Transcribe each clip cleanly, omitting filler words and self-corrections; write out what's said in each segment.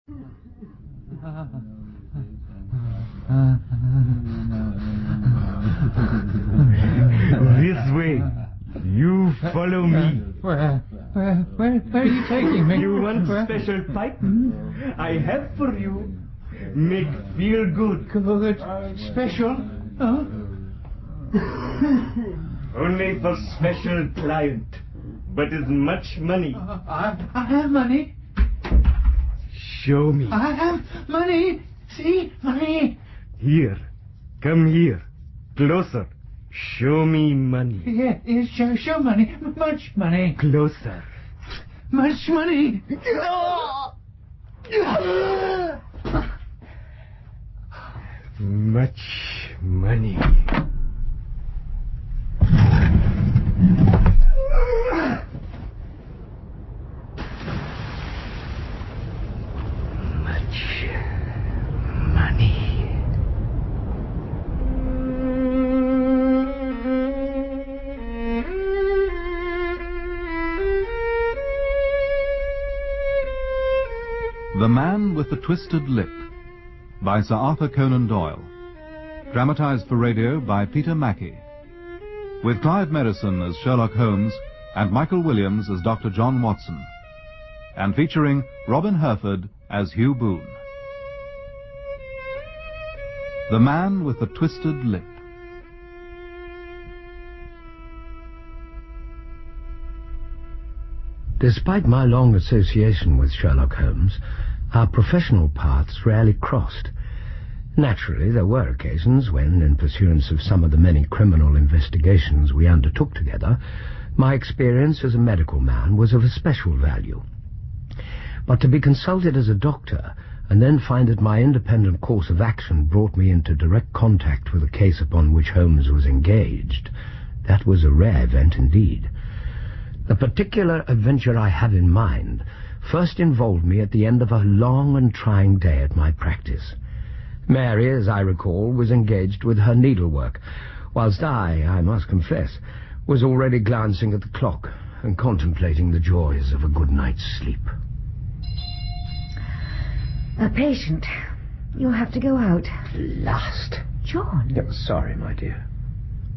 This way. You follow me. Where are you taking me? You want special pipe? I have for you. Make feel good. Good. Special? Huh? Only for special client. But it's much money. I have money. Show me. I have money. See? Money. Here. Come here. Closer. Show me money. Yes, show money. Much money. Closer. Much money. Much money. The Man with the Twisted Lip by Sir Arthur Conan Doyle. Dramatized for radio by Peter Mackie. With Clive Merrison as Sherlock Holmes and Michael Williams as Dr. John Watson. And featuring Robin Herford as Hugh Boone. The Man with the Twisted Lip. Despite my long association with Sherlock Holmes, our professional paths rarely crossed. Naturally, there were occasions when, in pursuance of some of the many criminal investigations we undertook together, my experience as a medical man was of especial value. But to be consulted as a doctor, and then find that my independent course of action brought me into direct contact with a case upon which Holmes was engaged, that was a rare event indeed. The particular adventure I have in mind first involved me at the end of a long and trying day at my practice. Mary, as I recall, was engaged with her needlework, whilst I must confess, was already glancing at the clock and contemplating the joys of a good night's sleep. A patient. You'll have to go out. Last. John. Oh, sorry, my dear.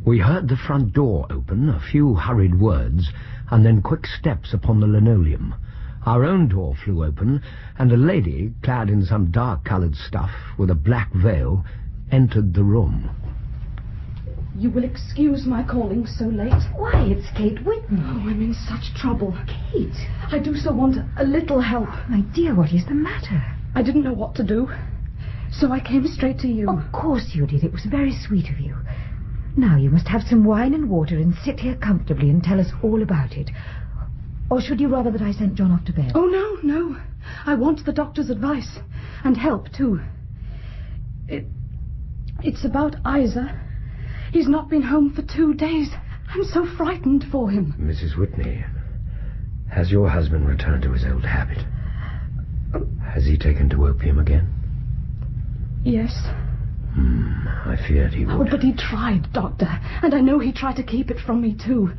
We heard the front door open, a few hurried words, and then quick steps upon the linoleum. Our own door flew open, and a lady, clad in some dark-coloured stuff, with a black veil, entered the room. You will excuse my calling so late. Why, it's Kate Whitney. Oh, I'm in such trouble. Kate? I do so want a little help. My dear, what is the matter? I didn't know what to do, so I came straight to you. Of course you did. It was very sweet of you. Now you must have some wine and water and sit here comfortably and tell us all about it. Or should you rather that I sent John off to bed? Oh, no. I want the doctor's advice. And help, too. It's about Isa. He's not been home for 2 days. I'm so frightened for him. Mrs. Whitney, has your husband returned to his old habit? Has he taken to opium again? Yes. I feared he would. Oh, but he tried, Doctor. And I know he tried to keep it from me, too.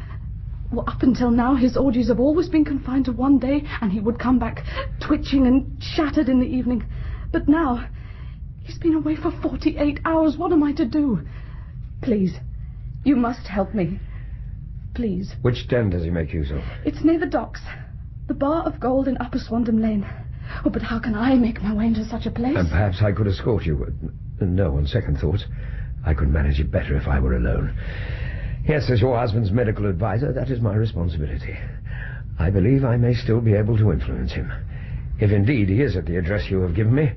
Well, up until now, his orgies have always been confined to one day, and he would come back twitching and shattered in the evening. But now, he's been away for 48 hours. What am I to do? Please, you must help me. Please. Which den does he make use of? It's near the docks. The Bar of Gold in Upper Swandam Lane. Oh, but how can I make my way into such a place? And perhaps I could escort you. No, on second thoughts, I could manage it better if I were alone. Yes, as your husband's medical advisor, that is my responsibility. I believe I may still be able to influence him. If indeed he is at the address you have given me,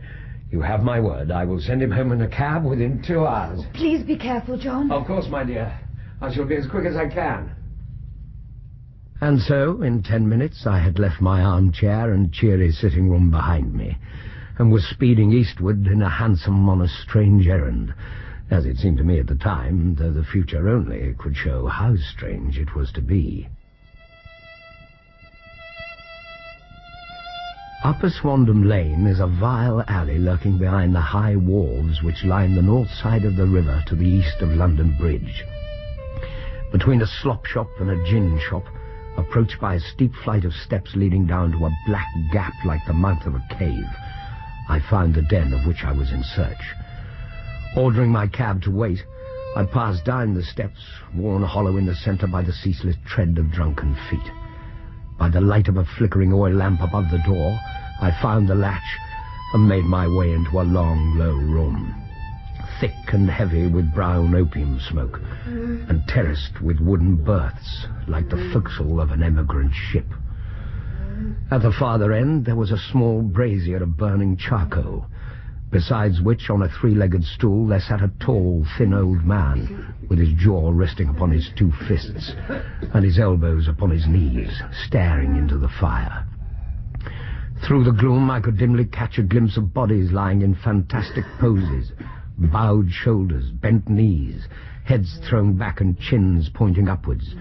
you have my word. I will send him home in a cab within 2 hours. Please be careful, John. Of course, my dear. I shall be as quick as I can. And so, in 10 minutes, I had left my armchair and cheery sitting room behind me, and was speeding eastward in a hansom on a strange errand, as it seemed to me at the time, though the future only could show how strange it was to be. Upper Swandam Lane is a vile alley lurking behind the high wharves which line the north side of the river to the east of London Bridge. Between a slop shop and a gin shop, approached by a steep flight of steps leading down to a black gap like the mouth of a cave, I found the den of which I was in search. Ordering my cab to wait, I passed down the steps, worn hollow in the centre by the ceaseless tread of drunken feet. By the light of a flickering oil lamp above the door, I found the latch and made my way into a long, low room, thick and heavy with brown opium smoke, and terraced with wooden berths like the forecastle of an emigrant ship. At the farther end there was a small brazier of burning charcoal, besides which on a three-legged stool there sat a tall, thin old man, with his jaw resting upon his two fists and his elbows upon his knees, staring into the fire. Through the gloom I could dimly catch a glimpse of bodies lying in fantastic poses, bowed shoulders, bent knees, heads thrown back and chins pointing upwards,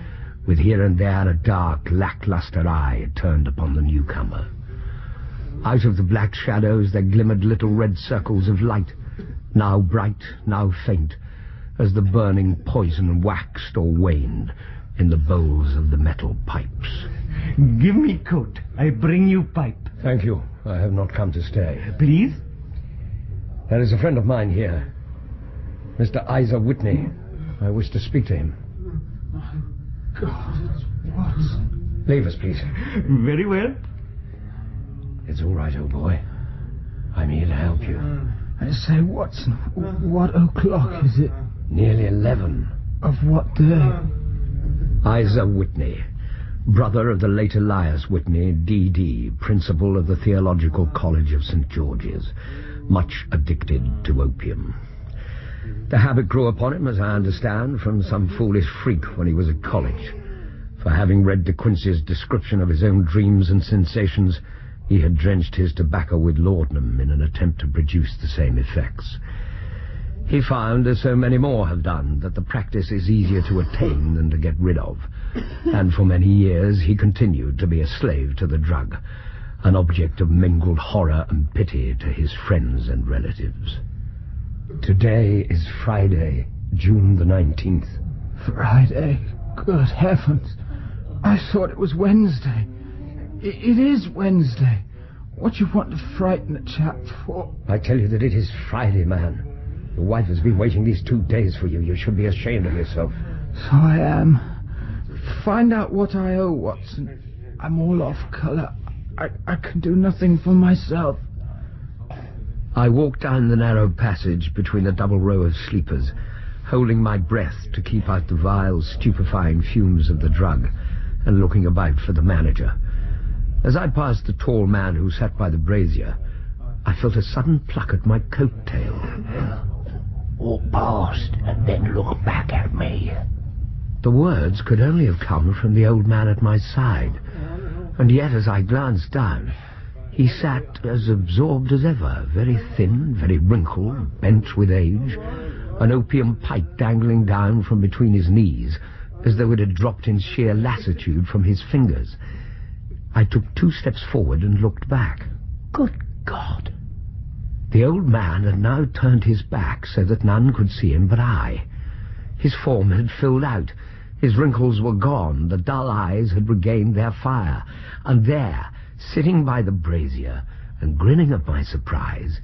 with here and there a dark, lackluster eye turned upon the newcomer. Out of the black shadows there glimmered little red circles of light, now bright, now faint, as the burning poison waxed or waned in the bowls of the metal pipes. Give me coat. I bring you pipe. Thank you. I have not come to stay. Please? There is a friend of mine here, Mr. Isa Whitney. I wish to speak to him. God, what? Leave us, please. Very well. It's all right, old boy. I'm here to help you. I say, Watson, what o'clock is it? Nearly 11. Of what day? Isa Whitney, brother of the late Elias Whitney, D.D., principal of the Theological College of St. George's, much addicted to opium. The habit grew upon him, as I understand, from some foolish freak when he was at college. For having read De Quincey's description of his own dreams and sensations, he had drenched his tobacco with laudanum in an attempt to produce the same effects. He found, as so many more have done, that the practice is easier to attain than to get rid of, and for many years he continued to be a slave to the drug, an object of mingled horror and pity to his friends and relatives. Today is Friday, June the 19th. Friday? Good heavens. I thought it was Wednesday. It is Wednesday. What do you want to frighten a chap for? I tell you that it is Friday, man. Your wife has been waiting these 2 days for you. You should be ashamed of yourself. So I am. Find out what I owe, Watson. I'm all off colour. I can do nothing for myself. I walked down the narrow passage between a double row of sleepers, holding my breath to keep out the vile, stupefying fumes of the drug, and looking about for the manager. As I passed the tall man who sat by the brazier, I felt a sudden pluck at my coat tail. Walk past and then look back at me. The words could only have come from the old man at my side, and yet as I glanced down, he sat as absorbed as ever, very thin, very wrinkled, bent with age, an opium pipe dangling down from between his knees, as though it had dropped in sheer lassitude from his fingers. I took 2 steps forward and looked back. Good God! The old man had now turned his back so that none could see him but I. His form had filled out. His wrinkles were gone. The dull eyes had regained their fire. And there, sitting by the brazier and grinning at my surprise,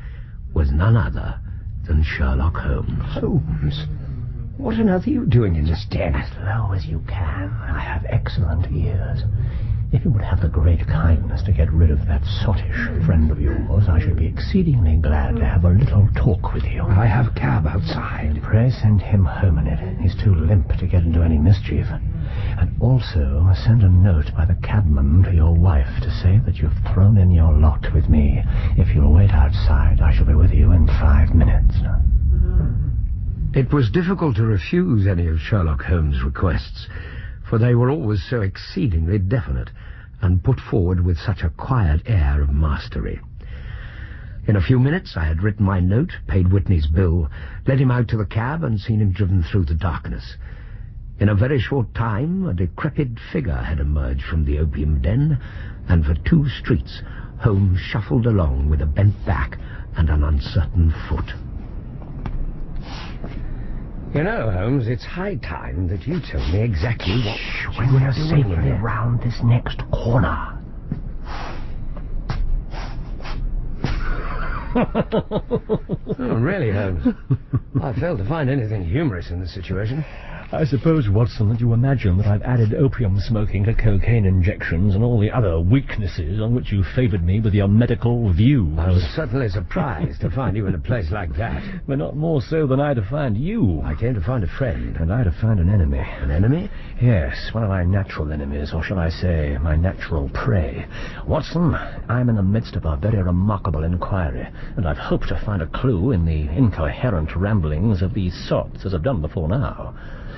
was none other than Sherlock Holmes. Holmes, What on earth are you doing in this den? as low as you can. I have excellent ears. If you would have the great kindness to get rid of that sottish friend of yours, I should be exceedingly glad to have a little talk with you. I have a cab outside. Pray send him home in it. He's too limp to get into any mischief. And also send a note by the cabman to your wife to say that you've thrown in your lot with me. If you'll wait outside, I shall be with you in 5 minutes. It was difficult to refuse any of Sherlock Holmes' requests, for they were always so exceedingly definite, and put forward with such a quiet air of mastery. In a few minutes I had written my note, paid Whitney's bill, led him out to the cab, and seen him driven through the darkness. In a very short time a decrepit figure had emerged from the opium den, and for 2 streets Holmes shuffled along with a bent back and an uncertain foot. You know, Holmes, it's high time that you tell me exactly what We are safely round this next corner. Oh, really, Holmes? I failed to find anything humorous in the situation. I suppose, Watson, that you imagine that I've added opium smoking to cocaine injections and all the other weaknesses on which you favoured me with your medical views. I was certainly surprised to find you in a place like that. But not more so than I to find you. I came to find a friend. And I to find an enemy. An enemy? Yes, one of my natural enemies, or shall I say, my natural prey. Watson, I'm in the midst of a very remarkable inquiry, and I've hoped to find a clue in the incoherent ramblings of these sorts, as I've done before now.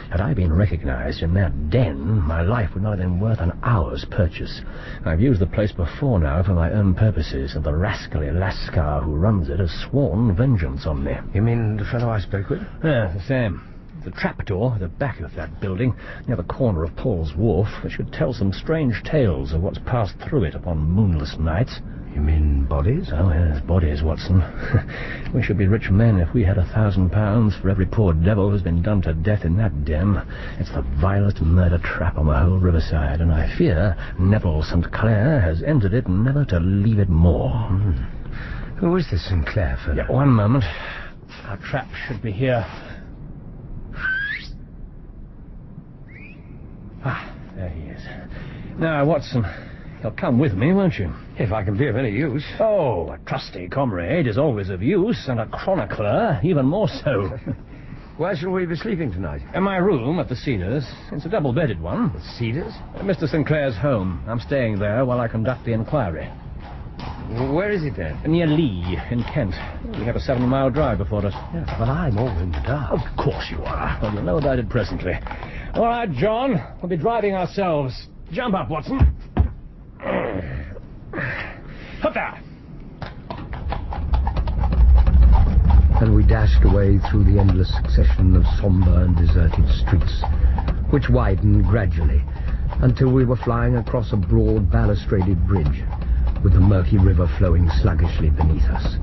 Had I been recognized in that den, my life would not have been worth an hour's purchase. I've used the place before now for my own purposes, and the rascally lascar who runs it has sworn vengeance on me. You mean the fellow I spoke with? Yeah, the same. The trapdoor at the back of that building, near the corner of Paul's Wharf, which could tell some strange tales of what's passed through it upon moonless nights. You mean bodies? Oh, yes, bodies, Watson. We should be rich men if we had £1,000 for every poor devil who's been done to death in that den. It's the vilest murder trap on the whole riverside, and I fear Neville St. Clair has entered it never to leave it more. Who is this Sinclair fellow? Yeah, one moment. Our trap should be here. Ah, there he is. Now, Watson, you'll come with me, won't you? If I can be of any use. Oh, a trusty comrade is always of use, and a chronicler even more so. Where shall we be sleeping tonight? In my room at the Cedars. It's a double-bedded one. The Cedars? Mr. Sinclair's home. I'm staying there while I conduct the inquiry. Where is it then? Near Lee, in Kent. We have a 7-mile drive before us. Yeah, but I'm all in the dark. Of course you are. Well, you'll know about it presently. All right, John. We'll be driving ourselves. Jump up, Watson. Up there. And we dashed away through the endless succession of sombre and deserted streets, which widened gradually until we were flying across a broad balustraded bridge with the murky river flowing sluggishly beneath us.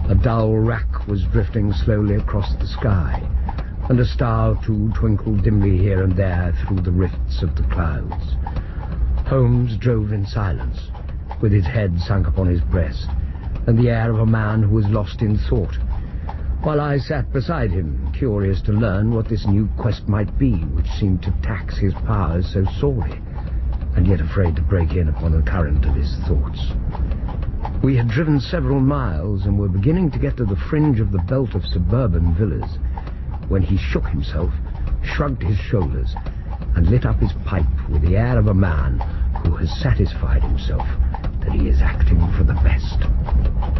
A dull wrack was drifting slowly across the sky, and a star or two twinkled dimly here and there through the rifts of the clouds. Holmes drove in silence, with his head sunk upon his breast, and the air of a man who was lost in thought, while I sat beside him, curious to learn what this new quest might be, which seemed to tax his powers so sorely, and yet afraid to break in upon the current of his thoughts. We had driven several miles, and were beginning to get to the fringe of the belt of suburban villas, when he shook himself, shrugged his shoulders, and lit up his pipe with the air of a man who has satisfied himself that he is acting for the best.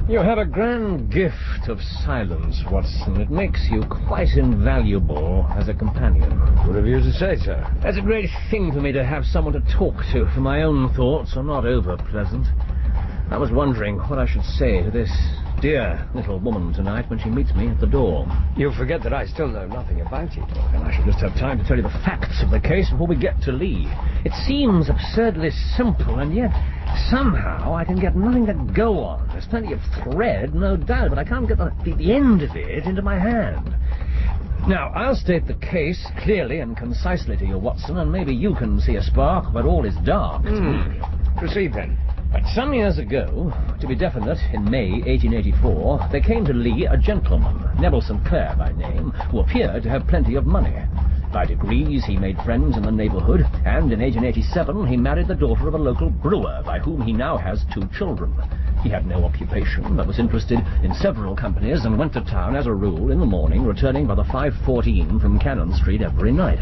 You have a grand gift of silence, Watson. It makes you quite invaluable as a companion. What have you to say, sir? It's a great thing for me to have someone to talk to, for my own thoughts are not over-pleasant. I was wondering what I should say to this dear little woman tonight when she meets me at the door. You'll forget that I still know nothing about it. And I shall just have time to tell you the facts of the case before we get to Lee. It seems absurdly simple, and yet somehow I can get nothing to go on. There's plenty of thread, no doubt, but I can't get the end of it into my hand. Now, I'll state the case clearly and concisely to you, Watson, and maybe you can see a spark where all is dark. Proceed, then. But some years ago, to be definite, in May 1884, there came to Lee a gentleman, Neville St. Clair by name, who appeared to have plenty of money. By degrees, he made friends in the neighborhood, and in 1887 he married the daughter of a local brewer, by whom he now has 2 children. He had no occupation, but was interested in several companies, and went to town, as a rule, in the morning, returning by the 5:14 from Cannon Street every night.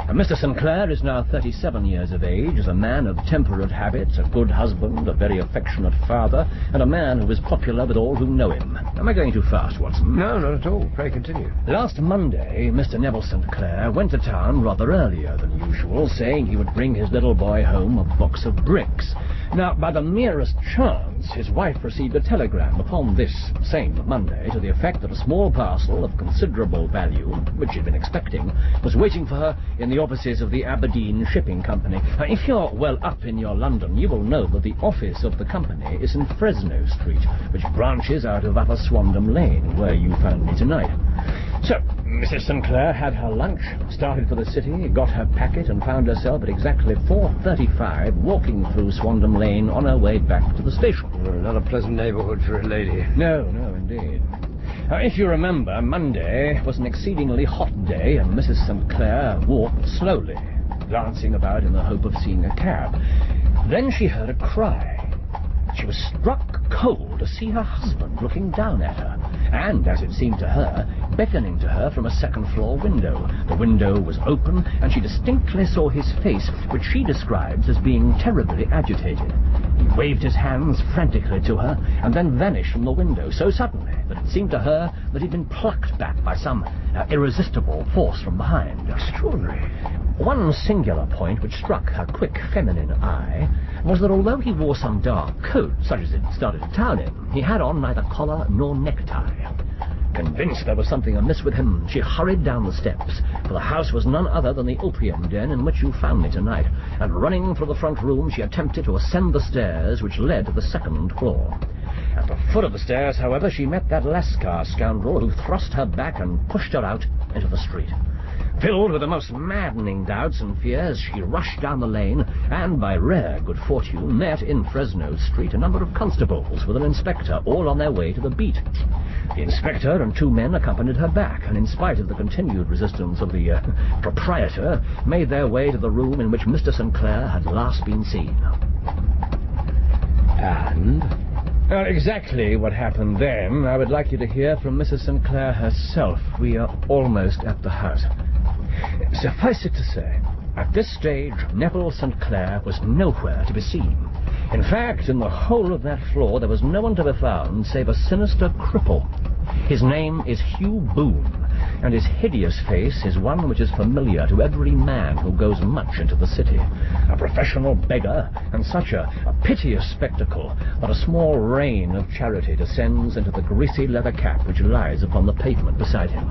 And Mr. St. Clair is now 37 years of age, is a man of temperate habits, a good husband, a very affectionate father, and a man who is popular with all who know him. Am I going too fast, Watson? No, not at all. Pray continue. Last Monday, Mr. Neville St. Clair went to town rather earlier than usual, saying he would bring his little boy home a box of bricks. Now, by the merest chance, his wife received a telegram upon this same Monday to the effect that a small parcel of considerable value, which she'd been expecting, was waiting for her in the offices of the Aberdeen Shipping Company. Now, if you're well up in your London, you will know that the office of the company is in Fresno Street, which branches out of Upper Swandam Lane, where you found me tonight. So, Mrs. Sinclair had her lunch, started for the city, got her packet, and found herself at exactly 4:35 walking through Swandam Lane on her way back to the station. Not a pleasant neighbourhood for a lady. No, indeed. If you remember, Monday was an exceedingly hot day, and Mrs. Sinclair walked slowly, glancing about in the hope of seeing a cab. Then she heard a cry. She was struck cold to see her husband looking down at her, and, as it seemed to her, beckoning to her from a second-floor window. The window was open, and she distinctly saw his face, which she describes as being terribly agitated. He waved his hands frantically to her, and then vanished from the window so suddenly that it seemed to her that he'd been plucked back by some irresistible force from behind. Extraordinary. One singular point which struck her quick feminine eye was that although he wore some dark coat, such as it started to town in, he had on neither collar nor necktie. Convinced there was something amiss with him, she hurried down the steps, for the house was none other than the opium den in which you found me tonight, and running through the front room, she attempted to ascend the stairs which led to the second floor. At the foot of the stairs, however, she met that Lascar scoundrel who thrust her back and pushed her out into the street. Filled with the most maddening doubts and fears, she rushed down the lane and, by rare good fortune, met in Fresno Street a number of constables with an inspector, all on their way to the beat. The inspector and two men accompanied her back, and in spite of the continued resistance of the proprietor, made their way to the room in which Mr. Sinclair had last been seen. And? Exactly what happened then, I would like you to hear from Mrs. Sinclair herself. We are almost at the house. Suffice it to say, at this stage, Neville St. Clair was nowhere to be seen. In fact, in the whole of that floor, there was no one to be found save a sinister cripple. His name is Hugh Boone, and his hideous face is one which is familiar to every man who goes much into the city. A professional beggar, and such a piteous spectacle that a small rain of charity descends into the greasy leather cap which lies upon the pavement beside him.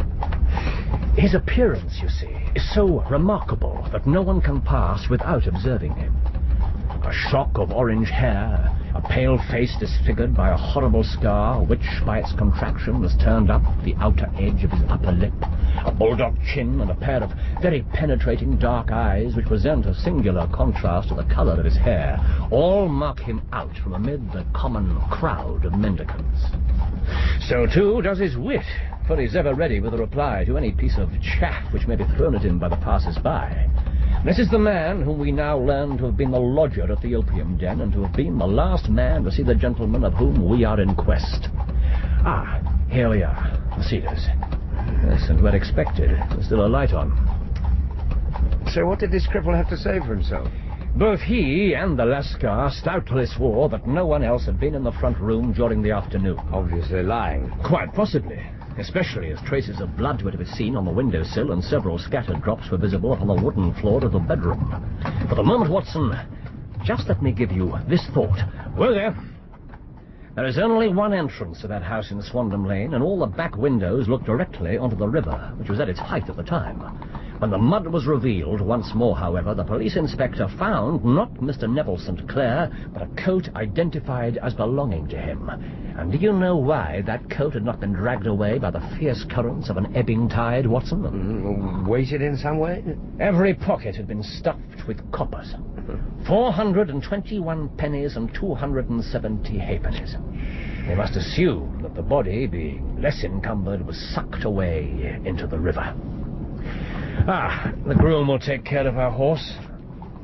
His appearance, you see, is so remarkable that no one can pass without observing him. A shock of orange hair, a pale face disfigured by a horrible scar which, by its contraction, has turned up the outer edge of his upper lip, a bulldog chin, and a pair of very penetrating dark eyes which present a singular contrast to the colour of his hair, all mark him out from amid the common crowd of mendicants. So, too, does his wit, for he's ever ready with a reply to any piece of chaff which may be thrown at him by the passers-by. This is the man whom we now learn to have been the lodger at the opium den, and to have been the last man to see the gentleman of whom we are in quest. Ah, here we are, the Cedars. Yes, and we're expected. There's still a light on. So what did this cripple have to say for himself? Both he and the Lascar stoutly swore that no one else had been in the front room during the afternoon. Obviously lying. Quite possibly. Especially as traces of blood were to be seen on the windowsill and several scattered drops were visible upon the wooden floor of the bedroom. For the moment, Watson, just let me give you this thought. Well, there is only one entrance to that house in Swandam Lane, and all the back windows look directly onto the river, which was at its height at the time. When the mud was revealed once more, however, the police inspector found not Mr. Neville St. Clair, but a coat identified as belonging to him. And do you know why that coat had not been dragged away by the fierce currents of an ebbing tide, Watson? Weighted in some way? Every pocket had been stuffed with coppers. 421 pennies and 270 halfpennies. They must assume that the body, being less encumbered, was sucked away into the river. Ah, the groom will take care of our horse.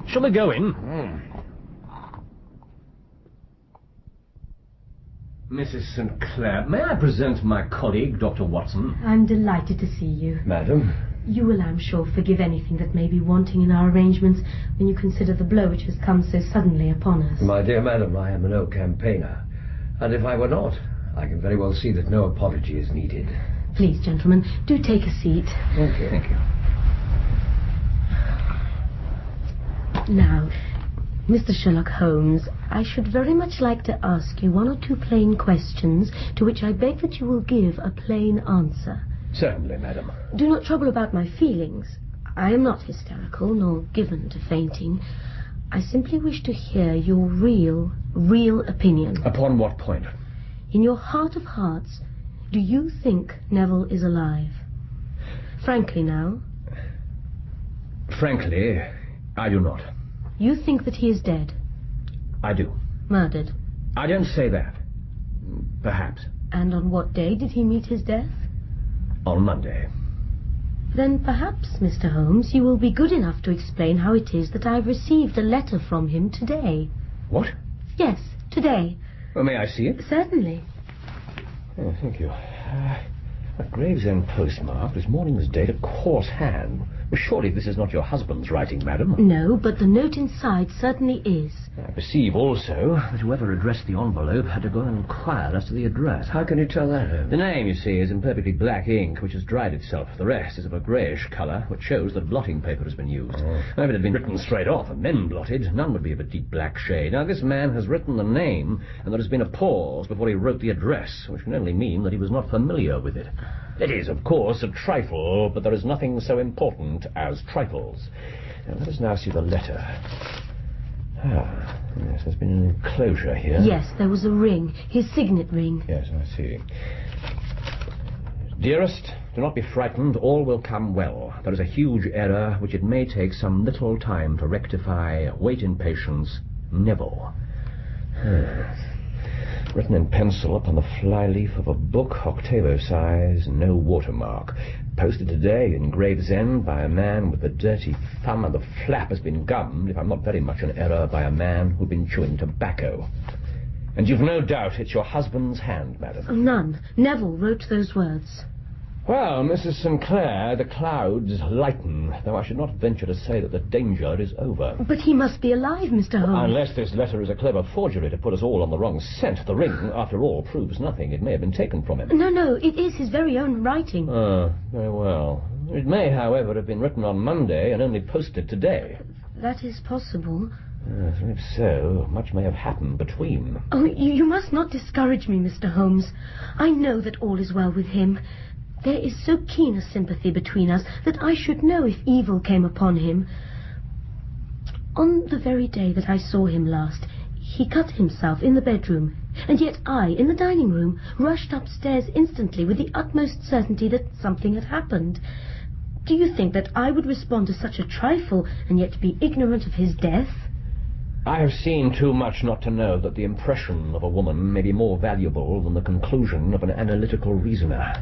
Shall we go in? Mrs. St. Clair, may I present my colleague, Dr. Watson? I'm delighted to see you. Madam? You will, I'm sure, forgive anything that may be wanting in our arrangements when you consider the blow which has come so suddenly upon us. My dear madam, I am no campaigner. And if I were not, I can very well see that no apology is needed. Please, gentlemen, do take a seat. Thank you. Thank you. Now, Mr. Sherlock Holmes, I should very much like to ask you one or two plain questions to which I beg that you will give a plain answer. Certainly, madam. Do not trouble about my feelings. I am not hysterical nor given to fainting. I simply wish to hear your real opinion. Upon what point? In your heart of hearts, do you think Neville is alive? Frankly now. Frankly, I do not. You think that he is dead? I do. Murdered? I don't say that. Perhaps. And on what day did he meet his death? On Monday. Then perhaps, Mr. Holmes, you will be good enough to explain how it is that I've received a letter from him today. What? Yes, today. Well, may I see it? Certainly. Oh, thank you. A Gravesend postmark, this morning's date, a coarse hand. Well, surely this is not your husband's writing, madam? No, but the note inside certainly is. I perceive also that whoever addressed the envelope had to go and inquire as to the address. How can you tell that, Holmes? The name, you see, is in perfectly black ink, which has dried itself. The rest is of a greyish colour, which shows that blotting paper has been used. Now, if it had been written straight off and then blotted, none would be of a deep black shade. Now, this man has written the name, and there has been a pause before he wrote the address, which can only mean that he was not familiar with it. It is, of course, a trifle, but there is nothing so important as trifles. Now, let us now see the letter. Ah, yes, there's been an enclosure here. Yes, there was a ring, his signet ring. Yes, I see. Dearest, do not be frightened. All will come well. There is a huge error which it may take some little time to rectify. Wait in patience. Neville. Written in pencil upon the flyleaf of a book, octavo size, no watermark. Posted today in Gravesend by a man with a dirty thumb, and the flap has been gummed, if I'm not very much in error, by a man who'd been chewing tobacco. And you've no doubt it's your husband's hand, madam? None. Neville wrote those words. Well, Mrs. Sinclair, the clouds lighten, though I should not venture to say that the danger is over. But he must be alive, Mr. Holmes. Unless this letter is a clever forgery to put us all on the wrong scent. The ring, after all, proves nothing. It may have been taken from him. No, it is his very own writing. Very well. It may, however, have been written on Monday and only posted today. That is possible. Yes, if so, much may have happened between. Oh, you must not discourage me, Mr. Holmes. I know that all is well with him. There is so keen a sympathy between us that I should know if evil came upon him. On the very day that I saw him last, he cut himself in the bedroom, and yet I, in the dining room, rushed upstairs instantly with the utmost certainty that something had happened. Do you think that I would respond to such a trifle and yet be ignorant of his death? I have seen too much not to know that the impression of a woman may be more valuable than the conclusion of an analytical reasoner.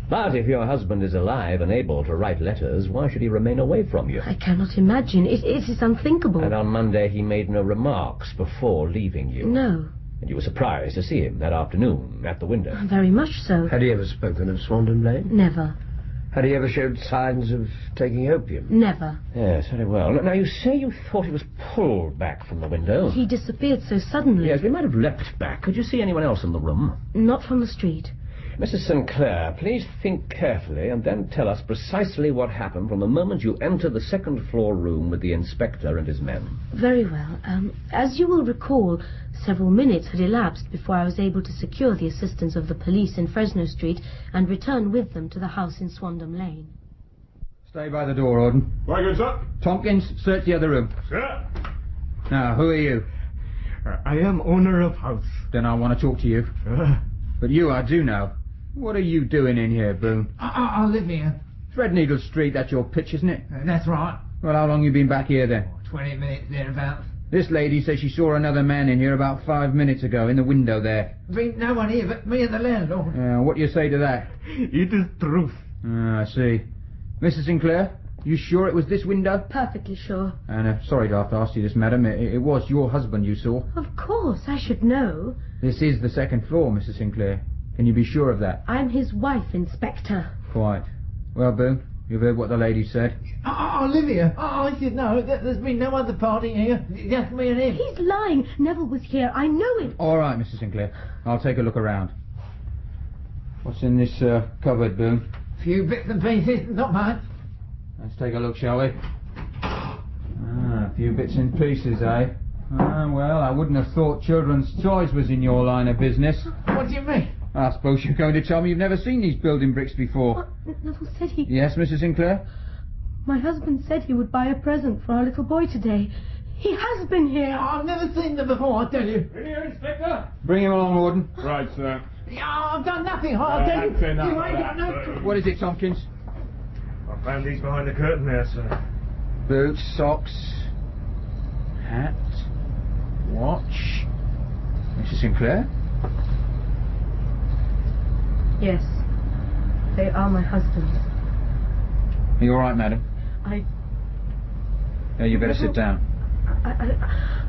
But if your husband is alive and able to write letters, why should he remain away from you? I cannot imagine. It is unthinkable. And on Monday he made no remarks before leaving you? No. And you were surprised to see him that afternoon at the window? Very much so. Had he ever spoken of Swandam Lane? Never. Had he ever showed signs of taking opium? Never. Yes, very well. Now, you say you thought he was pulled back from the window. He disappeared so suddenly. Yes, he might have leapt back. Could you see anyone else in the room? Not from the street. Mrs. Sinclair, please think carefully and then tell us precisely what happened from the moment you entered the second-floor room with the inspector and his men. Very well. As you will recall, several minutes had elapsed before I was able to secure the assistance of the police in Fresno Street and return with them to the house in Swandam Lane. Stay by the door, Auden. Very good, sir. Tompkins, search the other room. Sir? Now, who are you? I am owner of house. Then I want to talk to you. But you I do know. What are you doing in here, Boone? I live here. Threadneedle Street, that's your pitch, isn't it? That's right. Well, how long you been back here, then? 20 minutes thereabouts. This lady says she saw another man in here about 5 minutes ago, in the window there. Been no one here but me and the landlord. What do you say to that? It is truth. I see. Mrs. Sinclair, you sure it was this window? Perfectly sure. And sorry to have to ask you this, madam. It was your husband you saw. Of course, I should know. This is the second floor, Mrs. Sinclair. Can you be sure of that? I'm his wife, Inspector. Quite. Well, Boone, you've heard what the lady said. I live here. I should know. There's been no other party here. Just me and him. He's lying. Neville was here. I know it. All right, Mrs. Sinclair. I'll take a look around. What's in this cupboard, Boone? A few bits and pieces. Not much. Let's take a look, shall we? A few bits and pieces, eh? Well, I wouldn't have thought children's toys was in your line of business. What do you mean? I suppose you're going to tell me you've never seen these building bricks before. What? Neville said he... Yes, Mrs. Sinclair? My husband said he would buy a present for our little boy today. He has been here. I've never seen them before, I tell you. Here, Inspector. Bring him along, Warden. Right, sir. I've done nothing, I tell you. That's enough You of ain't got that, no... sir. What is it, Tompkins? Found these behind the curtain there, sir. Boots, socks, hat, watch. Mrs. Sinclair? Yes. They are my husband's. Are you all right, madam? I... You better sit down.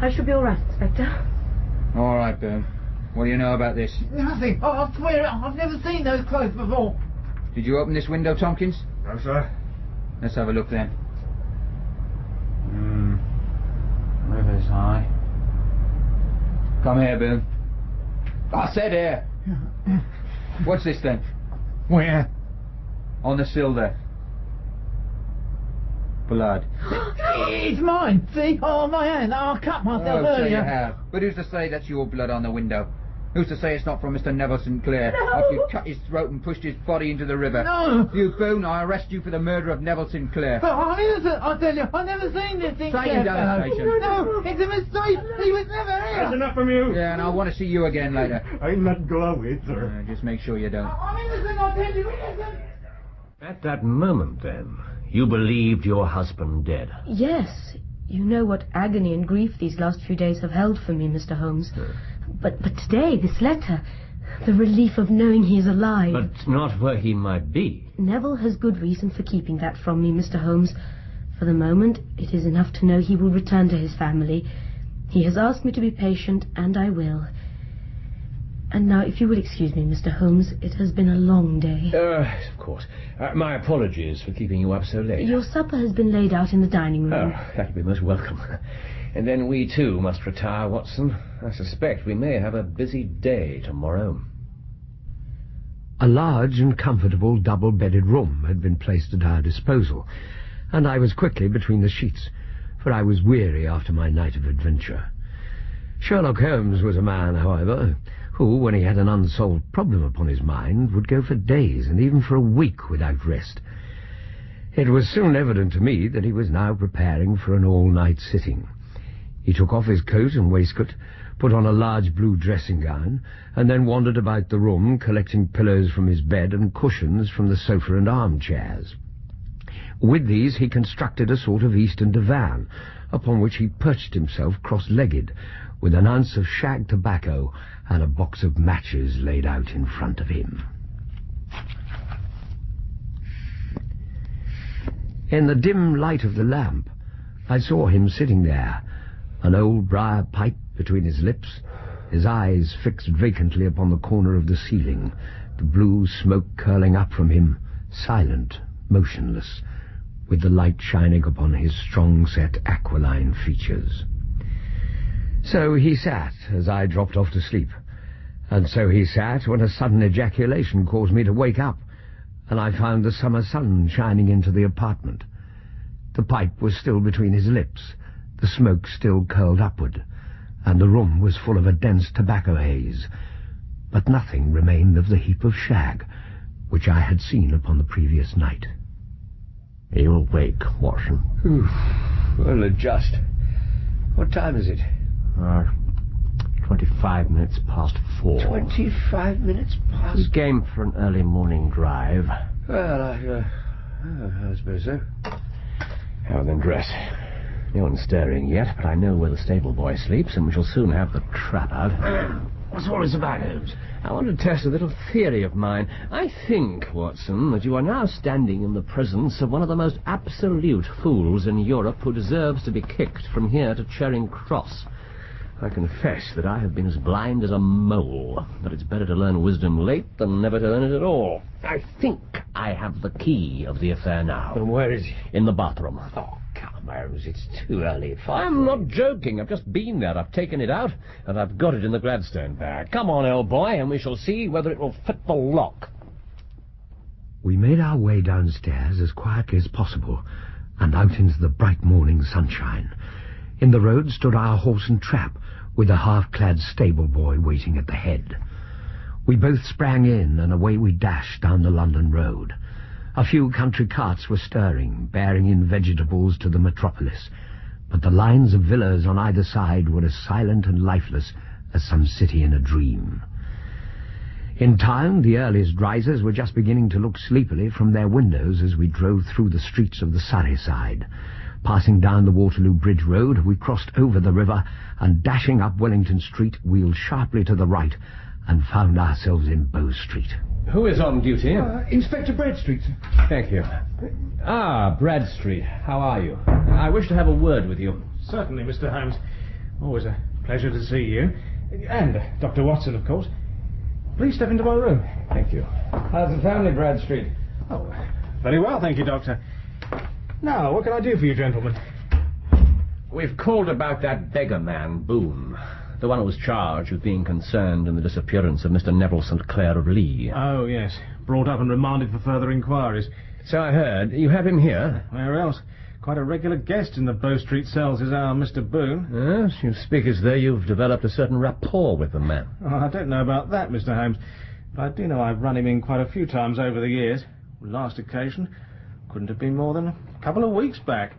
I should be all right, Inspector. All right, Boone. What do you know about this? Nothing. Oh, I swear, I've never seen those clothes before. Did you open this window, Tompkins? No, sir. Let's have a look then. River's high. Come here, Boone. I said here. What's this then? Where? On the sill there. Blood. It's mine. See? Oh, my hand. I cut myself So earlier. you have. But who's to say that's your blood on the window? Who's to say it's not from Mr. Neville Sinclair? After you cut his throat and pushed his body into the river. No. You Boone, I arrest you for the murder of Neville Sinclair. But I'm innocent, I tell you. I've never seen this thing. Take him down to the station. No, it's a mistake. He was never here. That's enough from you. Yeah, and I want to see you again later. I'm not glowing, sir. Just make sure you don't. I'm innocent, I tell you. Innocent. At that moment, then, you believed your husband dead? Yes. You know what agony and grief these last few days have held for me, Mr. Holmes. But today, this letter, the relief of knowing he is alive. But not where he might be. Neville has good reason for keeping that from me, Mr. Holmes. For the moment, it is enough to know he will return to his family. He has asked me to be patient, and I will. And now, if you will excuse me, Mr. Holmes, it has been a long day. Of course. My apologies for keeping you up so late. Your supper has been laid out in the dining room. Oh, that'll be most welcome. And then we, too, must retire, Watson. I suspect we may have a busy day tomorrow. A large and comfortable double-bedded room had been placed at our disposal, and I was quickly between the sheets, for I was weary after my night of adventure. Sherlock Holmes was a man, however, who, when he had an unsolved problem upon his mind, would go for days and even for a week without rest. It was soon evident to me that he was now preparing for an all-night sitting. He took off his coat and waistcoat, put on a large blue dressing-gown, and then wandered about the room, collecting pillows from his bed and cushions from the sofa and armchairs. With these he constructed a sort of eastern divan, upon which he perched himself cross-legged, with an ounce of shag tobacco and a box of matches laid out in front of him. In the dim light of the lamp, I saw him sitting there, an old briar pipe between his lips, his eyes fixed vacantly upon the corner of the ceiling, the blue smoke curling up from him, silent, motionless, with the light shining upon his strong-set aquiline features. So he sat as I dropped off to sleep, and so he sat when a sudden ejaculation caused me to wake up, and I found the summer sun shining into the apartment. The pipe was still between his lips, the smoke still curled upward, and the room was full of a dense tobacco haze, but nothing remained of the heap of shag which I had seen upon the previous night. Are you awake, Watson? Well, just. What time is it? 25 minutes past 4. 25 minutes past. It's game for an early morning drive. Well, I suppose so. How then, dress. No one's stirring yet, but I know where the stable boy sleeps, and we shall soon have the trap out. What's all this about, Holmes? I want to test a little theory of mine. I think, Watson, that you are now standing in the presence of one of the most absolute fools in Europe who deserves to be kicked from here to Charing Cross. I confess that I have been as blind as a mole, but it's better to learn wisdom late than never to learn it at all. I think I have the key of the affair now. And where is he? In the bathroom. Oh, come, Holmes, it's too early. I'm not joking. I've just been there. I've taken it out, and I've got it in the Gladstone bag. Come on, old boy, and we shall see whether it will fit the lock. We made our way downstairs as quietly as possible, and out into the bright morning sunshine. In the road stood our horse and trap, with a half-clad stable boy waiting at the head. We both sprang in, and away we dashed down the London road. A few country carts were stirring, bearing in vegetables to the metropolis, but the lines of villas on either side were as silent and lifeless as some city in a dream. In town, the earliest risers were just beginning to look sleepily from their windows as we drove through the streets of the Surrey side. Passing down the Waterloo Bridge Road, we crossed over the river and, dashing up Wellington Street, wheeled sharply to the right and found ourselves in Bow Street. Who is on duty? Inspector Bradstreet. Thank you. Ah, Bradstreet. How are you? I wish to have a word with you. Certainly, Mr. Holmes. Always a pleasure to see you. And Dr. Watson, of course. Please step into my room. Thank you. How's the family, Bradstreet? Oh, very well, thank you, Doctor. Now, what can I do for you, gentlemen? We've called about that beggar man, Boone. The one who was charged with being concerned in the disappearance of Mr. Neville St. Clair of Lee. Oh, yes. Brought up and remanded for further inquiries. So I heard. You have him here? Where else? Quite a regular guest in the Bow Street cells is our Mr. Boone. Yes, you speak as though you've developed a certain rapport with the man. Oh, I don't know about that, Mr. Holmes. But I do know I've run him in quite a few times over the years. Last occasion couldn't have been more than a couple of weeks back.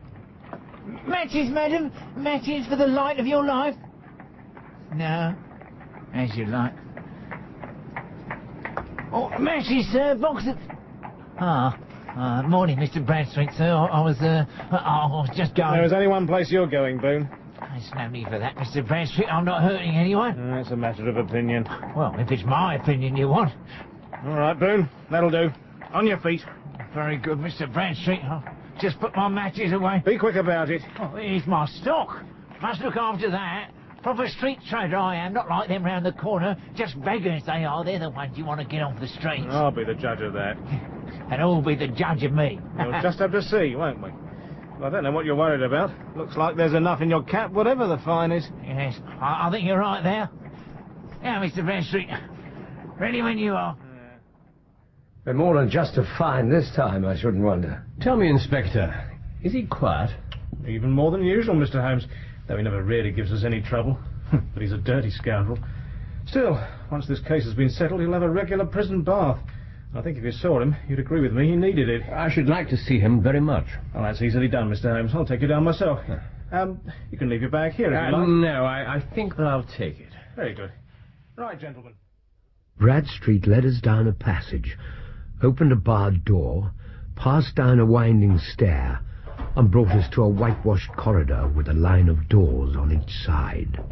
Matches, madam? Matches for the light of your life? No, as you like. Oh, matches, sir. Box of... morning, Mr. Bradstreet, sir. I was just going... There is only one place you're going, Boone. There's no need for that, Mr. Bradstreet. I'm not hurting anyone. That's a matter of opinion. Well, if it's my opinion you want. All right, Boone. That'll do. On your feet. Very good, Mr. Bradstreet. I'll just put my matches away. Be quick about it. Oh, here's my stock. Must look after that. Proper street trader I am, not like them round the corner. Just beggars they are. They're the ones you want to get off the streets. I'll be the judge of that. And all be the judge of me. We'll just have to see, won't we? Well, I don't know what you're worried about. Looks like there's enough in your cap, whatever the fine is. Yes, I think you're right there. Now, Mr. Bradstreet, ready when you are. Been more than just a fine this time, I shouldn't wonder. Tell me, Inspector, is he quiet? Even more than usual, Mr. Holmes, though he never really gives us any trouble. But he's a dirty scoundrel. Still, once this case has been settled, he'll have a regular prison bath. I think if you saw him, you'd agree with me, he needed it. I should like to see him very much. Oh, that's easily done, Mr. Holmes. I'll take you down myself. You can leave your bag here if you like. No, I think that I'll take it. Very good. Right, gentlemen. Bradstreet led us down a passage, opened a barred door, passed down a winding stair, and brought us to a whitewashed corridor with a line of doors on each side.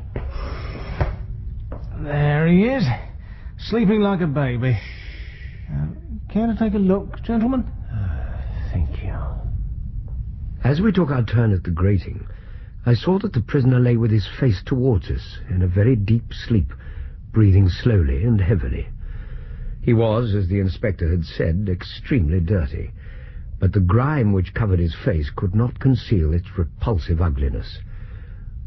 There he is, sleeping like a baby. Care to take a look, gentlemen? Thank you. As we took our turn at the grating, I saw that the prisoner lay with his face towards us in a very deep sleep, breathing slowly and heavily. He was, as the inspector had said, extremely dirty, but the grime which covered his face could not conceal its repulsive ugliness.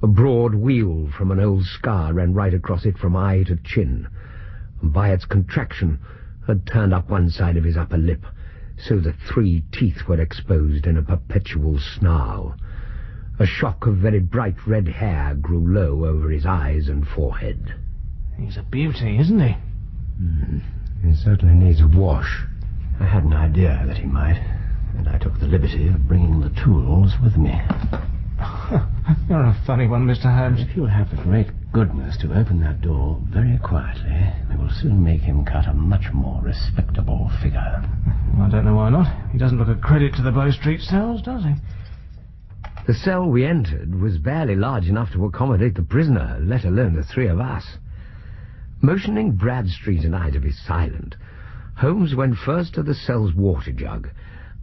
A broad wheal from an old scar ran right across it from eye to chin, and by its contraction had turned up one side of his upper lip, so that 3 teeth were exposed in a perpetual snarl. A shock of very bright red hair grew low over his eyes and forehead. He's a beauty, isn't he? He certainly needs a wash. I had an idea that he might, and I took the liberty of bringing the tools with me. You're a funny one, Mr. Holmes. If you'll have the great goodness to open that door very quietly, we will soon make him cut a much more respectable figure. Well, I don't know why not. He doesn't look a credit to the Bow Street cells, does he? The cell we entered was barely large enough to accommodate the prisoner, let alone the 3 of us. Motioning Bradstreet and I to be silent, Holmes went first to the cell's water jug,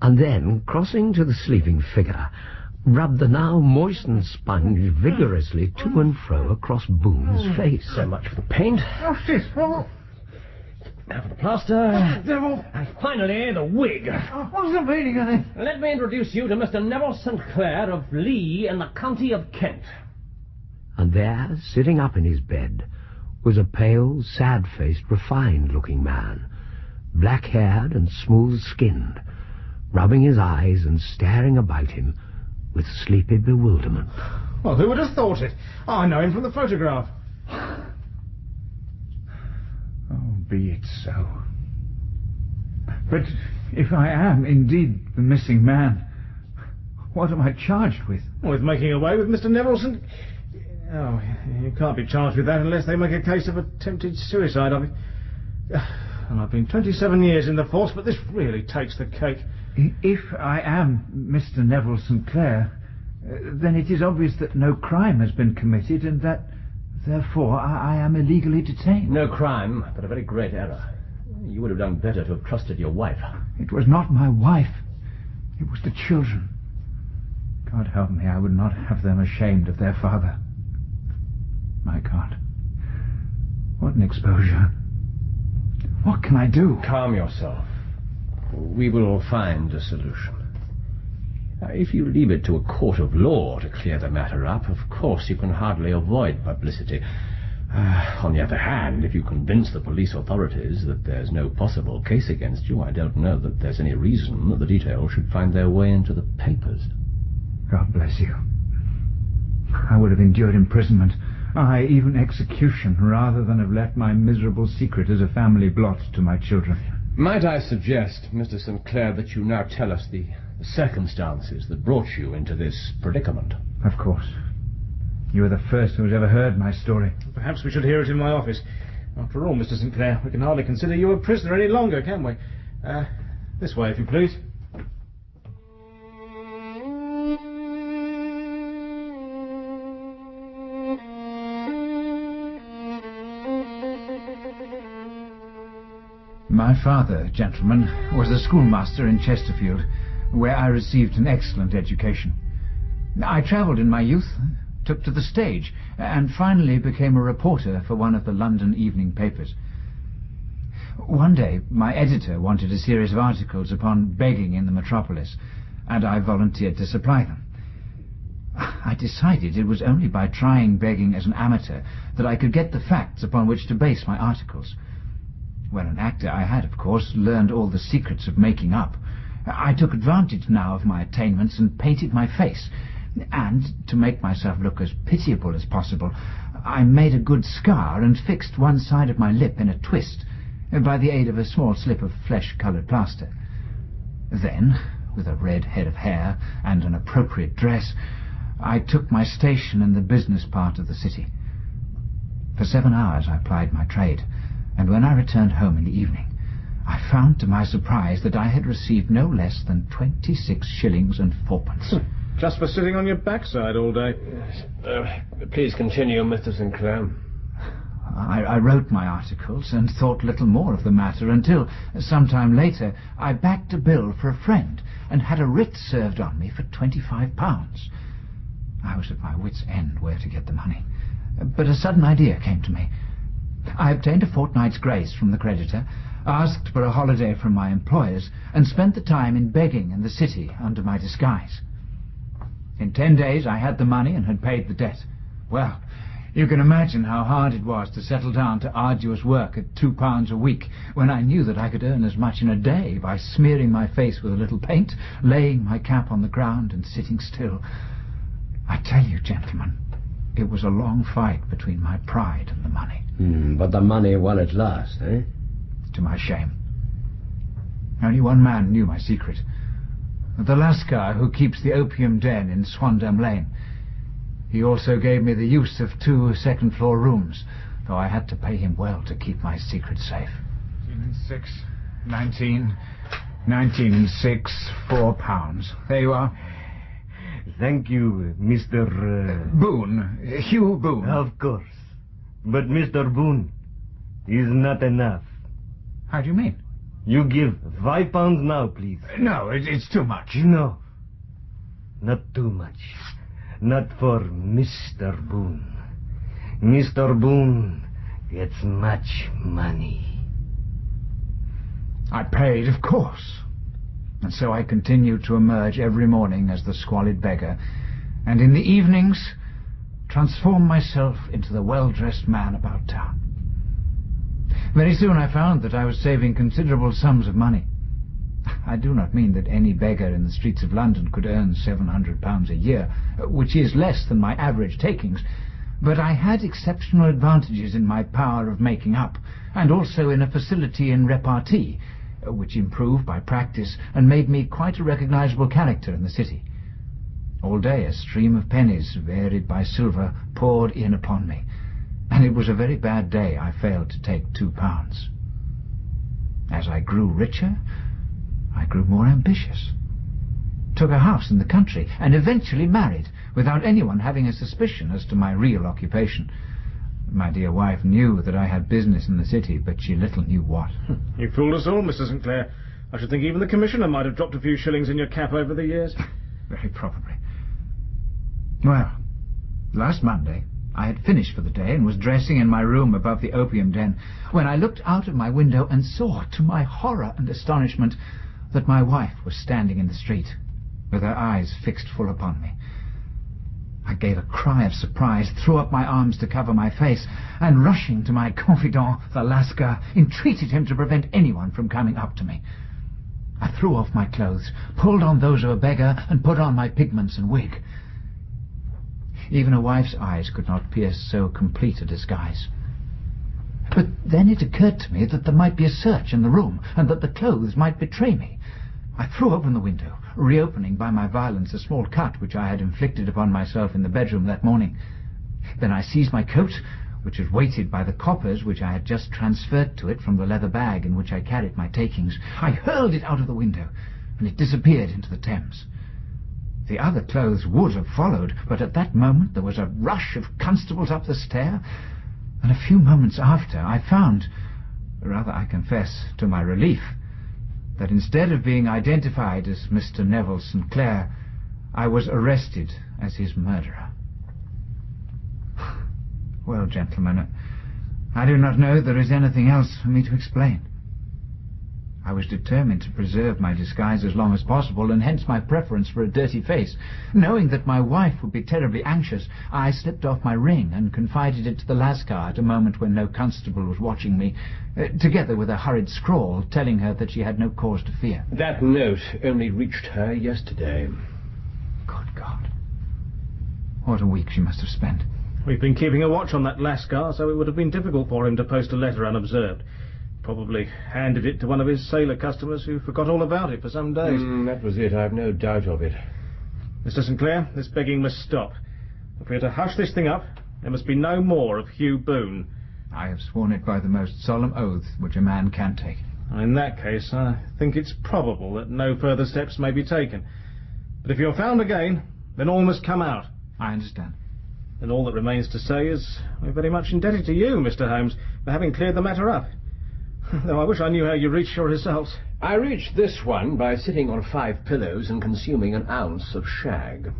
and then, crossing to the sleeping figure, rubbed the now moistened sponge vigorously to and fro across Boone's face. So much for the paint. Oh, shit. Oh. Now for the plaster. Devil. And finally, the wig. What's the meaning of it? Let me introduce you to Mr. Neville St. Clair of Lee in the county of Kent. And there, sitting up in his bed, was a pale, sad-faced, refined-looking man, black-haired and smooth-skinned, rubbing his eyes and staring about him with sleepy bewilderment. Well, who would have thought it? I know him from the photograph. Oh, be it so. But if I am indeed the missing man, what am I charged with? With making away with Mr. Neville St. Oh, you can't be charged with that unless they make a case of attempted suicide of it. And I've been 27 years in the force, but this really takes the cake. If I am Mr. Neville St. Clair, then it is obvious that no crime has been committed and that, therefore, I am illegally detained. No crime, but a very great error. You would have done better to have trusted your wife. It was not my wife. It was the children. God help me, I would not have them ashamed of their father. My God. What an exposure. What can I do? Calm yourself. We will find a solution. If you leave it to a court of law to clear the matter up, of course you can hardly avoid publicity. On the other hand, if you convince the police authorities that there's no possible case against you, I don't know that there's any reason that the details should find their way into the papers. God bless you. I would have endured imprisonment, aye, even execution, rather than have left my miserable secret as a family blot to my children. Might I suggest, Mr. St. Clair, that you now tell us the circumstances that brought you into this predicament? Of course. You are the first who has ever heard my story. Perhaps we should hear it in my office. After all, Mr. St. Clair, we can hardly consider you a prisoner any longer, can we? This way, if you please. My father, gentlemen, was a schoolmaster in Chesterfield, where I received an excellent education. I travelled in my youth, took to the stage, and finally became a reporter for one of the London evening papers. One day, my editor wanted a series of articles upon begging in the metropolis, and I volunteered to supply them. I decided it was only by trying begging as an amateur that I could get the facts upon which to base my articles. When an actor, I had, of course, learned all the secrets of making up. I took advantage now of my attainments and painted my face, and, to make myself look as pitiable as possible, I made a good scar and fixed one side of my lip in a twist by the aid of a small slip of flesh-coloured plaster. Then, with a red head of hair and an appropriate dress, I took my station in the business part of the city. For 7 hours I plied my trade, and when I returned home in the evening, I found to my surprise that I had received no less than 26 shillings and 4pence. Just for sitting on your backside all day. Please continue, Mr. St. Clair. I wrote my articles and thought little more of the matter until, some time later, I backed a bill for a friend and had a writ served on me for £25. I was at my wit's end where to get the money. But a sudden idea came to me. I obtained a fortnight's grace from the creditor, asked for a holiday from my employers, and spent the time in begging in the city under my disguise. In 10 days I had the money and had paid the debt. Well, you can imagine how hard it was to settle down to arduous work at £2 a week, when I knew that I could earn as much in a day by smearing my face with a little paint, laying my cap on the ground, and sitting still. I tell you, gentlemen, it was a long fight between my pride and the money. But the money won at last, eh? To my shame. Only one man knew my secret. The Lascar who keeps the opium den in Swandam Lane. He also gave me the use of 2 second-floor rooms, though I had to pay him well to keep my secret safe. 19 and 6, 19, 19 and 6, £4. There you are. Thank you, Mr... Boone. Hugh Boone. Of course. But Mr. Boone is not enough. How do you mean? You give £5 now, please. No, it's too much. No. Not too much. Not for Mr. Boone. Mr. Boone gets much money. I paid, of course. And so I continued to emerge every morning as the squalid beggar, and in the evenings transform myself into the well-dressed man about town. Very soon I found that I was saving considerable sums of money. I do not mean that any beggar in the streets of London could earn £700 a year, which is less than my average takings, but I had exceptional advantages in my power of making up, and also in a facility in repartee, which improved by practice and made me quite a recognizable character in the city. All day a stream of pennies, varied by silver, poured in upon me, and it was a very bad day I failed to take £2. as I grew richer, I grew more ambitious. Took a house in the country and eventually married, without anyone having a suspicion as to my real occupation. My dear wife knew that I had business in the city, but she little knew what. You fooled us all, Mr. St. Clair. I should think even the Commissioner might have dropped a few shillings in your cap over the years. Very probably. Well, last Monday, I had finished for the day and was dressing in my room above the opium den when I looked out of my window and saw, to my horror and astonishment, that my wife was standing in the street, with her eyes fixed full upon me. I gave a cry of surprise, threw up my arms to cover my face, and rushing to my confidant, the Lascar, entreated him to prevent anyone from coming up to me. I threw off my clothes, pulled on those of a beggar, and put on my pigments and wig. Even a wife's eyes could not pierce so complete a disguise. But then it occurred to me that there might be a search in the room, and that the clothes might betray me. I threw open the window, reopening by my violence a small cut which I had inflicted upon myself in the bedroom that morning. Then I seized my coat, which was weighted by the coppers which I had just transferred to it from the leather bag in which I carried my takings. I hurled it out of the window, and it disappeared into the Thames. The other clothes would have followed, but at that moment there was a rush of constables up the stair, and a few moments after I found, rather I confess to my relief, that instead of being identified as Mr. Neville St. Clair, I was arrested as his murderer. Well, gentlemen, I do not know there is anything else for me to explain. I was determined to preserve my disguise as long as possible, and hence my preference for a dirty face. Knowing that my wife would be terribly anxious, I slipped off my ring and confided it to the Lascar at a moment when no constable was watching me, together with a hurried scrawl telling her that she had no cause to fear. That note only reached her yesterday. Good God. What a week she must have spent. We've been keeping a watch on that Lascar, so it would have been difficult for him to post a letter unobserved. Probably handed it to one of his sailor customers who forgot all about it for some days. That was it. I've no doubt of it. Mr. St. Clair, this begging must stop. If we are to hush this thing up, there must be no more of Hugh Boone. I have sworn it by the most solemn oath which a man can take. In that case, I think it's probable that no further steps may be taken. But if you're found again, then all must come out. I understand. And all that remains to say is we're very much indebted to you, Mr. Holmes, for having cleared the matter up. Though I wish I knew how you reached your results. I reached this one by sitting on 5 pillows and consuming an ounce of shag.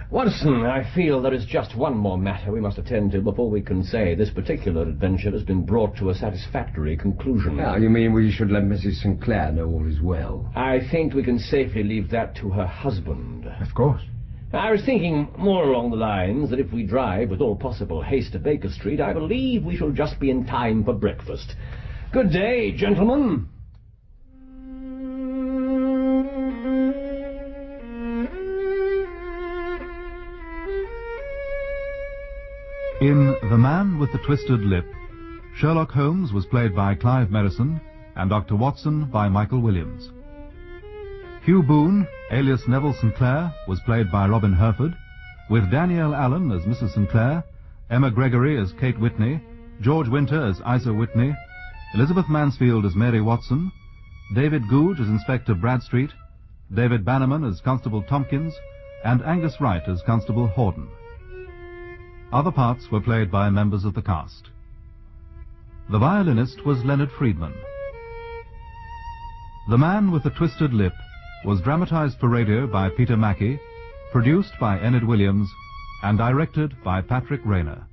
Watson, I feel there is just one more matter we must attend to before we can say this particular adventure has been brought to a satisfactory conclusion. Ah, you mean we should let Mrs. St. Clair know all is well? I think we can safely leave that to her husband. Of course. I was thinking more along the lines that if we drive with all possible haste to Baker Street, I believe we shall just be in time for breakfast. Good day, gentlemen. In The Man with the Twisted Lip, Sherlock Holmes was played by Clive Merrison and Dr. Watson by Michael Williams. Hugh Boone, alias Neville St. Clair, was played by Robin Herford, with Danielle Allen as Mrs. St. Clair, Emma Gregory as Kate Whitney, George Winter as Isa Whitney, Elizabeth Mansfield as Mary Watson, David Googe as Inspector Bradstreet, David Bannerman as Constable Tompkins, and Angus Wright as Constable Horden. Other parts were played by members of the cast. The violinist was Leonard Friedman. The Man with the Twisted Lip was dramatized for radio by Peter Mackie, produced by Enid Williams, and directed by Patrick Rayner.